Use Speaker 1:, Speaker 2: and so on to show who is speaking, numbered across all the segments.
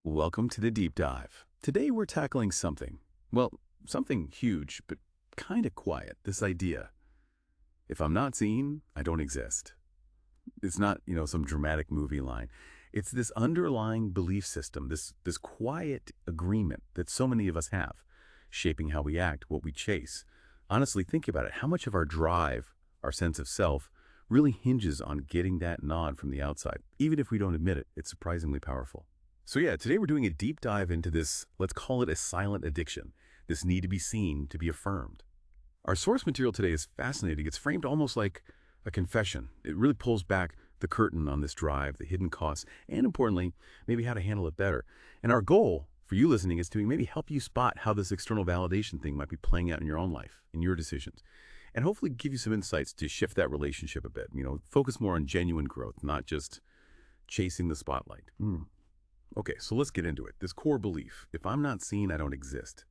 Speaker 1: Welcome to the deep dive. Today we're tackling something huge, but kind of quiet. This idea. If I'm not seen, I don't exist. It's not, some dramatic movie line. It's this underlying belief system, this quiet agreement that so many of us have, shaping how we act, what we chase. Honestly, think about it. How much of our drive, our sense of self, really hinges on getting that nod from the outside. Even if we don't admit it, it's surprisingly powerful. So yeah, today we're doing a deep dive into this, let's call it a silent addiction, this need to be seen, to be affirmed. Our source material today is fascinating. It's framed almost like a confession. It really pulls back the curtain on this drive, the hidden costs, and importantly, maybe how to handle it better. And our goal for you listening is to maybe help you spot how this external validation thing might be playing out in your own life, in your decisions. And hopefully give you some insights to shift that relationship a bit. Focus more on genuine growth, not just chasing the spotlight. Okay, so let's get into it. This core belief, if I'm not seen, I don't exist.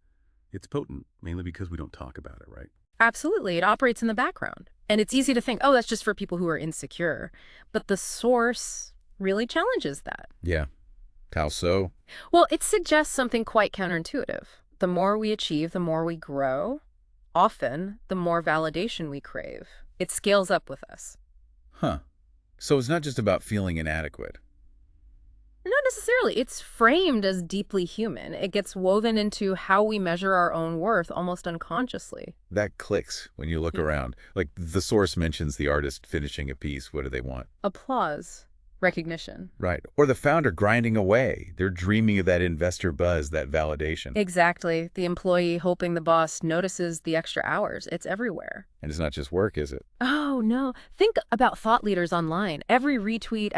Speaker 1: It's potent, mainly because we don't talk about it, right?
Speaker 2: Absolutely. It operates in the background. And it's easy to think, oh, that's just for people who are insecure. But the source really challenges that.
Speaker 1: Yeah. How so?
Speaker 2: Well, it suggests something quite counterintuitive. The more we achieve, the more we grow. Often, the more validation we crave. It scales up with us.
Speaker 1: Huh. So it's not just about feeling inadequate.
Speaker 2: Not necessarily. It's framed as deeply human. It gets woven into how we measure our own worth almost unconsciously.
Speaker 1: That clicks when you look around. Like the source mentions the artist finishing a piece. What do they want?
Speaker 2: Applause. Recognition.
Speaker 1: Right. Or the founder grinding away. They're dreaming of that investor buzz, that validation.
Speaker 2: Exactly. The employee hoping the boss notices the extra hours. It's everywhere.
Speaker 1: And it's not just work, is it?
Speaker 2: Oh, no. Think about thought leaders online. Every retweet,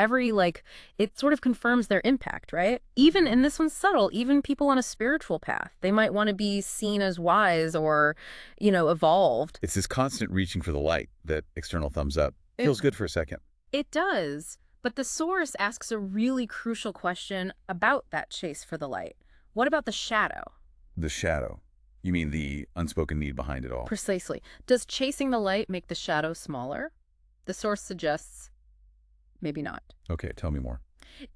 Speaker 2: it sort of confirms their impact, right? Even, and this one's subtle, even people on a spiritual path, they might want to be seen as wise or, evolved.
Speaker 1: It's this constant reaching for the light, that external thumbs up. Feels good for a second.
Speaker 2: It does. But the source asks a really crucial question about that chase for the light. What about the shadow?
Speaker 1: The shadow. You mean the unspoken need behind it all?
Speaker 2: Precisely. Does chasing the light make the shadow smaller? The source suggests maybe not.
Speaker 1: Okay, tell me more.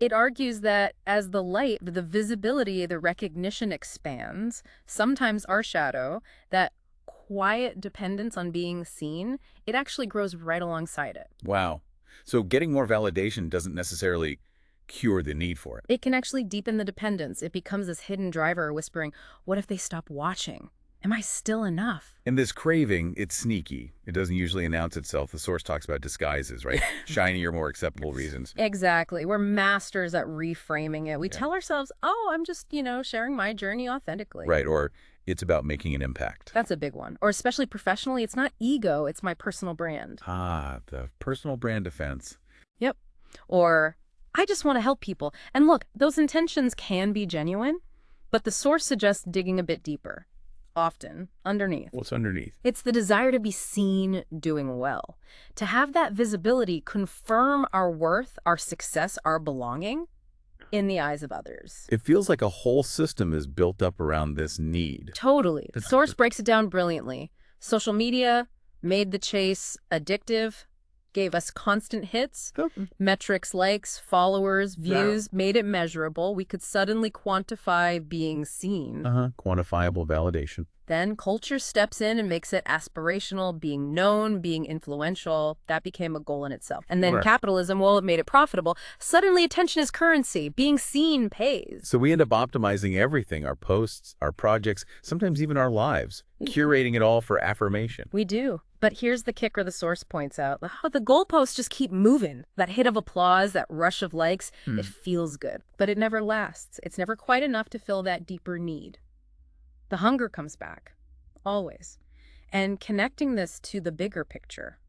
Speaker 2: It argues that as the light, the visibility, the recognition expands, sometimes our shadow, that quiet dependence on being seen, it actually grows right alongside it.
Speaker 1: Wow. So getting more validation doesn't necessarily cure the need for it.
Speaker 2: It can actually deepen the dependence. It becomes this hidden driver whispering, what if they stop watching? Am I still enough?
Speaker 1: And this craving, it's sneaky. It doesn't usually announce itself. The source talks about disguises, right? Shiny or more acceptable reasons.
Speaker 2: Exactly. We're masters at reframing it. We tell ourselves, oh, I'm just, sharing my journey authentically.
Speaker 1: Right, or it's about making an impact.
Speaker 2: That's a big one. Or especially professionally, it's not ego, it's my personal brand.
Speaker 1: Ah, the personal brand defense.
Speaker 2: Yep. Or I just want to help people. And look, those intentions can be genuine, but the source suggests digging a bit deeper. Often, underneath.
Speaker 1: What's underneath?
Speaker 2: It's the desire to be seen doing well. To have that visibility confirm our worth, our success, our belonging in the eyes of others.
Speaker 1: It feels like a whole system is built up around this need.
Speaker 2: Totally. The source breaks it down brilliantly. Social media made the chase addictive, gave us constant hits. Metrics, likes, followers, views, made it measurable. We could suddenly quantify being seen.
Speaker 1: Quantifiable validation.
Speaker 2: Then culture steps in and makes it aspirational, being known, being influential. That became a goal in itself. And then capitalism, well, it made it profitable. Suddenly attention is currency. Being seen pays.
Speaker 1: So we end up optimizing everything, our posts, our projects, sometimes even our lives, curating it all for affirmation.
Speaker 2: We do. But here's the kicker the source points out. How the goalposts just keep moving. That hit of applause, that rush of likes, it feels good. But it never lasts. It's never quite enough to fill that deeper need. The hunger comes back, always. And connecting this to the bigger picture,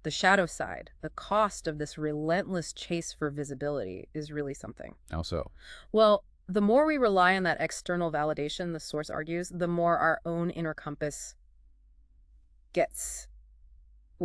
Speaker 2: the shadow side, the cost of this relentless chase for visibility is really something.
Speaker 1: How so?
Speaker 2: Well, the more we rely on that external validation, the source argues, the more our own inner compass gets,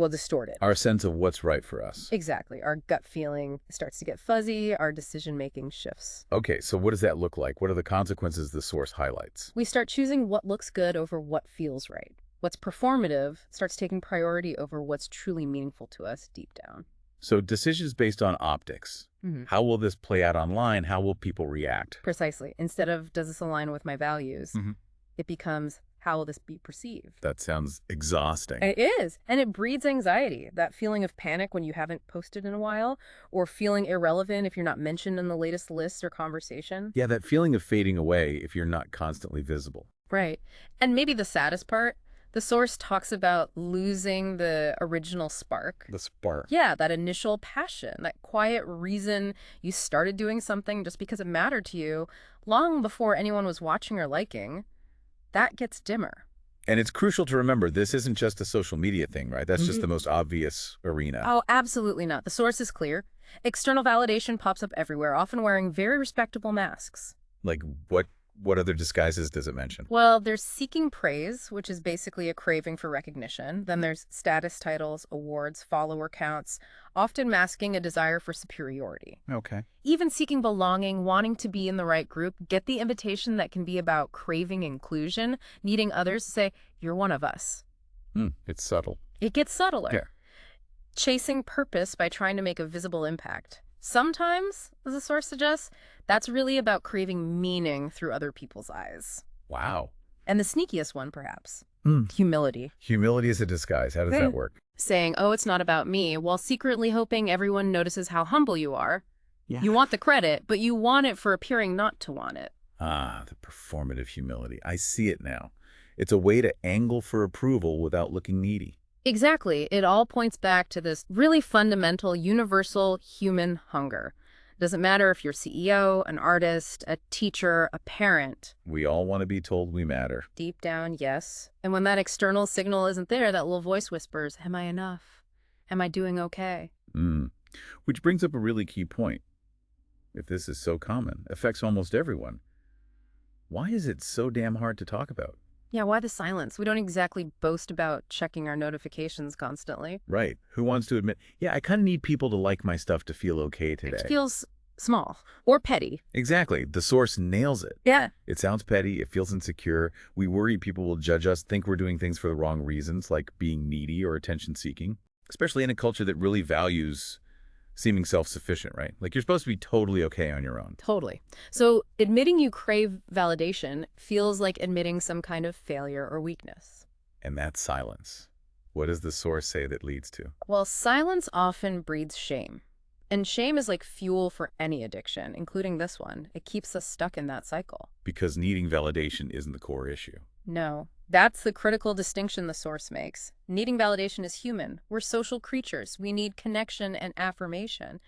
Speaker 2: distorted.
Speaker 1: Our sense of what's right for us.
Speaker 2: Exactly. Our gut feeling starts to get fuzzy. Our decision-making shifts.
Speaker 1: Okay, so what does that look like? What are the consequences the source highlights?
Speaker 2: We start choosing what looks good over what feels right. What's performative starts taking priority over what's truly meaningful to us deep down.
Speaker 1: So decisions based on optics.
Speaker 2: Mhm.
Speaker 1: How will this play out online? How will people react?
Speaker 2: Precisely. Instead of, does this align with my values,
Speaker 1: Mhm.
Speaker 2: it becomes, how will this be perceived?
Speaker 1: That sounds exhausting.
Speaker 2: It is. And it breeds anxiety, that feeling of panic when you haven't posted in a while, or feeling irrelevant if you're not mentioned in the latest list or conversation.
Speaker 1: Yeah, that feeling of fading away if you're not constantly visible.
Speaker 2: Right. And maybe the saddest part, the source talks about losing the original spark.
Speaker 1: The spark.
Speaker 2: Yeah, that initial passion, that quiet reason you started doing something just because it mattered to you long before anyone was watching or liking, that gets dimmer.
Speaker 1: And it's crucial to remember this isn't just a social media thing, right? That's just the most obvious arena.
Speaker 2: Oh, absolutely not. The source is clear. External validation pops up everywhere, often wearing very respectable masks.
Speaker 1: Like what other disguises does it mention?
Speaker 2: Well, there's seeking praise, which is basically a craving for recognition. Then there's status titles, awards, follower counts, often masking a desire for superiority.
Speaker 1: Okay.
Speaker 2: Even seeking belonging, wanting to be in the right group, get the invitation that can be about craving inclusion, needing others to say, you're one of us.
Speaker 1: It's subtle.
Speaker 2: It gets subtler.
Speaker 1: Yeah.
Speaker 2: Chasing purpose by trying to make a visible impact. Sometimes, as the source suggests, that's really about craving meaning through other people's eyes.
Speaker 1: Wow.
Speaker 2: And the sneakiest one, perhaps,
Speaker 1: Mm.
Speaker 2: humility.
Speaker 1: Humility is a disguise. How does that work?
Speaker 2: Saying, oh, it's not about me, while secretly hoping everyone notices how humble you are.
Speaker 1: Yeah.
Speaker 2: You want the credit, but you want it for appearing not to want it.
Speaker 1: Ah, the performative humility. I see it now. It's a way to angle for approval without looking needy.
Speaker 2: Exactly. It all points back to this really fundamental, universal human hunger. Doesn't matter if you're CEO, an artist, a teacher, a parent.
Speaker 1: We all want to be told we matter.
Speaker 2: Deep down, yes. And when that external signal isn't there, that little voice whispers, am I enough? Am I doing okay?
Speaker 1: Which brings up a really key point. If this is so common, affects almost everyone, why is it so damn hard to talk about?
Speaker 2: Yeah, why the silence? We don't exactly boast about checking our notifications constantly.
Speaker 1: Right. Who wants to admit, yeah, I kind of need people to like my stuff to feel okay today.
Speaker 2: It feels small or petty.
Speaker 1: Exactly. The source nails it.
Speaker 2: Yeah.
Speaker 1: It sounds petty. It feels insecure. We worry people will judge us, think we're doing things for the wrong reasons, like being needy or attention-seeking, especially in a culture that really values seeming self-sufficient, right? Like you're supposed to be totally okay on your own.
Speaker 2: Totally. So admitting you crave validation feels like admitting some kind of failure or weakness.
Speaker 1: And that's silence. What does the source say that leads to?
Speaker 2: Well, silence often breeds shame. And shame is like fuel for any addiction, including this one. It keeps us stuck in that cycle.
Speaker 1: Because needing validation isn't the core issue.
Speaker 2: No, that's the critical distinction the source makes. Needing validation is human. We're social creatures. We need connection and affirmation.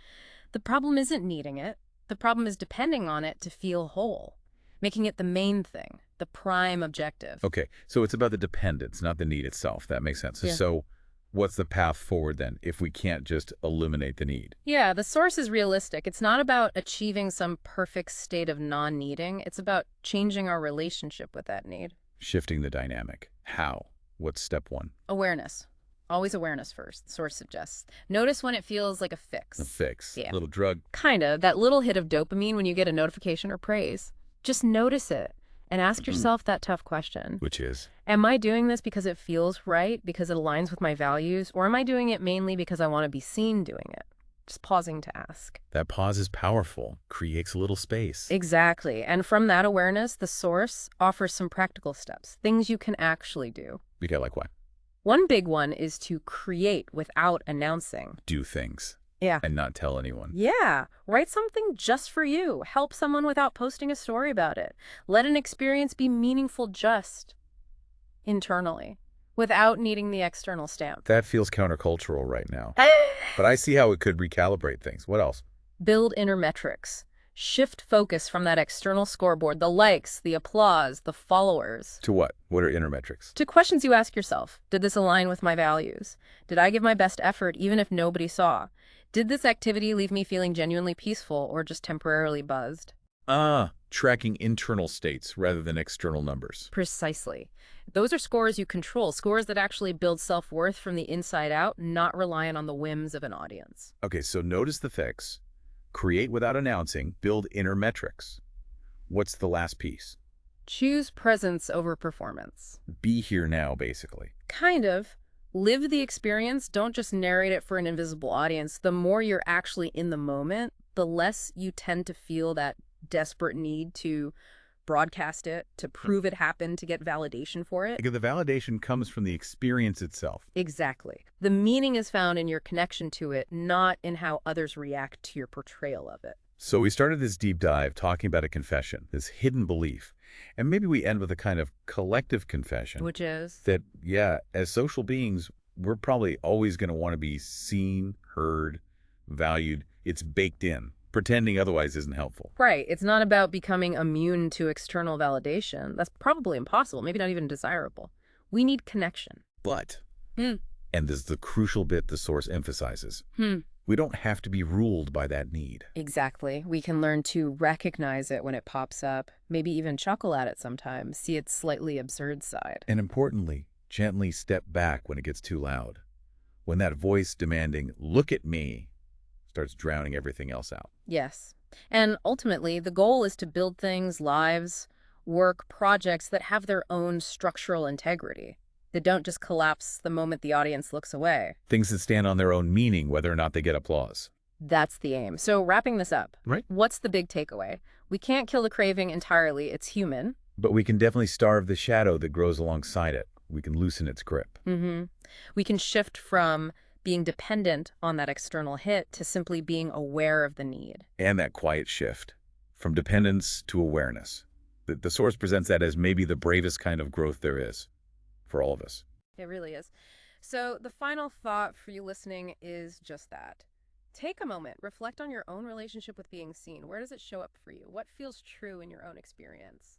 Speaker 2: The problem isn't needing it. The problem is depending on it to feel whole, making it the main thing, the prime objective.
Speaker 1: Okay, so it's about the dependence, not the need itself. That makes sense.
Speaker 2: Yeah.
Speaker 1: So what's the path forward then if we can't just eliminate the need?
Speaker 2: Yeah, the source is realistic. It's not about achieving some perfect state of non-needing. It's about changing our relationship with that need.
Speaker 1: Shifting the dynamic. How? What's step one?
Speaker 2: Awareness. Always awareness first, the source suggests. Notice when it feels like a fix.
Speaker 1: A fix.
Speaker 2: Yeah.
Speaker 1: Little drug.
Speaker 2: Kinda. That little hit of dopamine when you get a notification or praise. Just notice it and ask yourself that tough question.
Speaker 1: Which is?
Speaker 2: Am I doing this because it feels right, because it aligns with my values, or am I doing it mainly because I want to be seen doing it? Just pausing to ask.
Speaker 1: That pause is powerful. Creates a little space.
Speaker 2: Exactly. And from that awareness, the source offers some practical steps, things you can actually do.
Speaker 1: Okay, like what?
Speaker 2: One big one is to create without announcing.
Speaker 1: Do things.
Speaker 2: Yeah.
Speaker 1: And not tell anyone.
Speaker 2: Yeah. Write something just for you. Help someone without posting a story about it. Let an experience be meaningful just internally, without needing the external stamp.
Speaker 1: That feels countercultural right now. But I see how it could recalibrate things. What else?
Speaker 2: Build inner metrics. Shift focus from that external scoreboard, the likes, the applause, the followers,
Speaker 1: To what? What are inner metrics?
Speaker 2: to questions you ask yourself. Did this align with my values? Did I give my best effort even if nobody saw? Did this activity leave me feeling genuinely peaceful or just temporarily buzzed?
Speaker 1: Tracking internal states rather than external numbers.
Speaker 2: Precisely. Those are scores you control, scores that actually build self-worth from the inside out, not reliant on the whims of an audience.
Speaker 1: Okay, so notice the fix. Create without announcing. Build inner metrics. What's the last piece?
Speaker 2: Choose presence over performance.
Speaker 1: Be here now, basically.
Speaker 2: Kind of. Live the experience. Don't just narrate it for an invisible audience. The more you're actually in the moment, the less you tend to feel that desperate need to broadcast it, to prove it happened, to get validation for it.
Speaker 1: Because the validation comes from the experience itself.
Speaker 2: Exactly. The meaning is found in your connection to it, not in how others react to your portrayal of it.
Speaker 1: So we started this deep dive talking about a confession, this hidden belief. And maybe we end with a kind of collective confession.
Speaker 2: Which is?
Speaker 1: That, yeah, as social beings, we're probably always going to want to be seen, heard, valued. It's baked in. Pretending otherwise isn't helpful.
Speaker 2: Right. It's not about becoming immune to external validation. That's probably impossible, maybe not even desirable. We need connection.
Speaker 1: But,
Speaker 2: Hmm.
Speaker 1: and this is the crucial bit the source emphasizes, we don't have to be ruled by that need.
Speaker 2: Exactly. We can learn to recognize it when it pops up, maybe even chuckle at it sometimes, see its slightly absurd side.
Speaker 1: And importantly, gently step back when it gets too loud. When that voice demanding, "Look at me," starts drowning everything else out.
Speaker 2: Yes. And ultimately, the goal is to build things, lives, work, projects that have their own structural integrity, that don't just collapse the moment the audience looks away.
Speaker 1: Things that stand on their own meaning, whether or not they get applause.
Speaker 2: That's the aim. So wrapping this up,
Speaker 1: Right.
Speaker 2: what's the big takeaway? We can't kill the craving entirely. It's human.
Speaker 1: But we can definitely starve the shadow that grows alongside it. We can loosen its grip.
Speaker 2: We can shift from being dependent on that external hit to simply being aware of the need.
Speaker 1: And that quiet shift from dependence to awareness. The source presents that as maybe the bravest kind of growth there is for all of us.
Speaker 2: It really is. So the final thought for you listening is just that. Take a moment, reflect on your own relationship with being seen. Where does it show up for you? What feels true in your own experience?